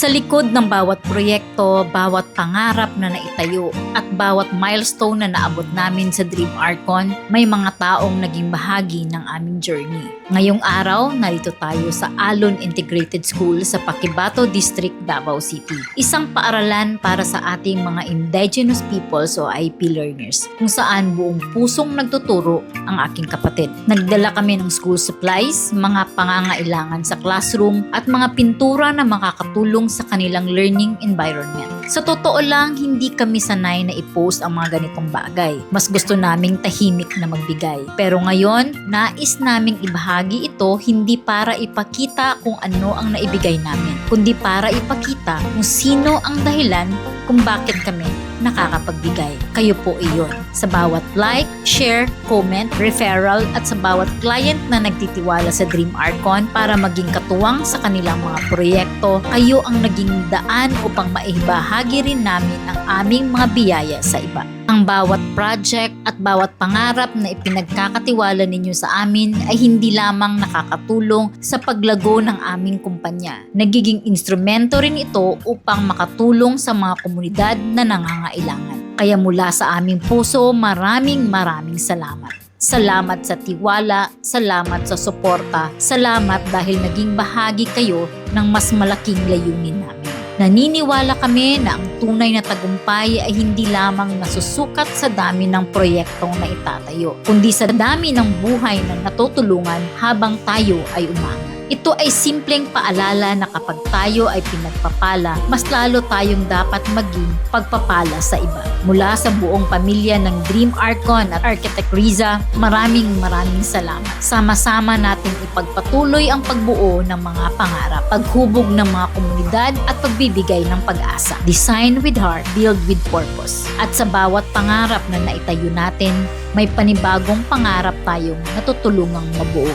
Sa likod ng bawat proyekto, bawat pangarap na naitayo at bawat milestone na naabot namin sa Dream Archon, may mga taong naging bahagi ng aming journey. Ngayong araw, narito tayo sa Alon Integrated School sa Paquibato District, Davao City. Isang paaralan para sa ating mga indigenous peoples o IP learners, kung saan buong pusong nagtuturo ang aking kapatid. Nagdala kami ng school supplies, mga pangangailangan sa classroom at mga pintura na makakatulong sa kanilang learning environment. Sa totoo lang, hindi kami sanay na i-post ang mga ganitong bagay. Mas gusto naming tahimik na magbigay. Pero ngayon, nais naming ibahagi ito hindi para ipakita kung ano ang naibigay namin, kundi para ipakita kung sino ang dahilan kung bakit kami nakakapagbigay. Kayo po iyon. Sa bawat like, share, comment, referral at sa bawat client na nagtitiwala sa Dream Archon para maging katuwang sa kanilang mga proyekto, kayo ang naging daan upang maibahagi rin namin ang aming mga biyaya sa iba. Ang bawat project at bawat pangarap na ipinagkakatiwala ninyo sa amin ay hindi lamang nakakatulong sa paglago ng aming kumpanya. Nagiging instrumento rin ito upang makatulong sa mga komunidad na nangangailangan. Kaya mula sa aming puso, maraming salamat. Salamat sa tiwala, salamat sa suporta, salamat dahil naging bahagi kayo ng mas malaking layunin namin. Naniniwala kami na ang tunay na tagumpay ay hindi lamang nasusukat sa dami ng proyektong na itatayo, kundi sa dami ng buhay na natutulungan habang tayo ay umangat. Ito ay simpleng paalala na kapag tayo ay pinagpapala, mas lalo tayong dapat maging pagpapala sa iba. Mula sa buong pamilya ng Dream Archon at Architect Riza, maraming salamat. Sama-sama nating ipagpatuloy ang pagbuo ng mga pangarap, paghubog ng mga komunidad at pagbibigay ng pag-asa. Design with heart, build with purpose. At sa bawat pangarap na naitayo natin, may panibagong pangarap tayong natutulungang mabuo.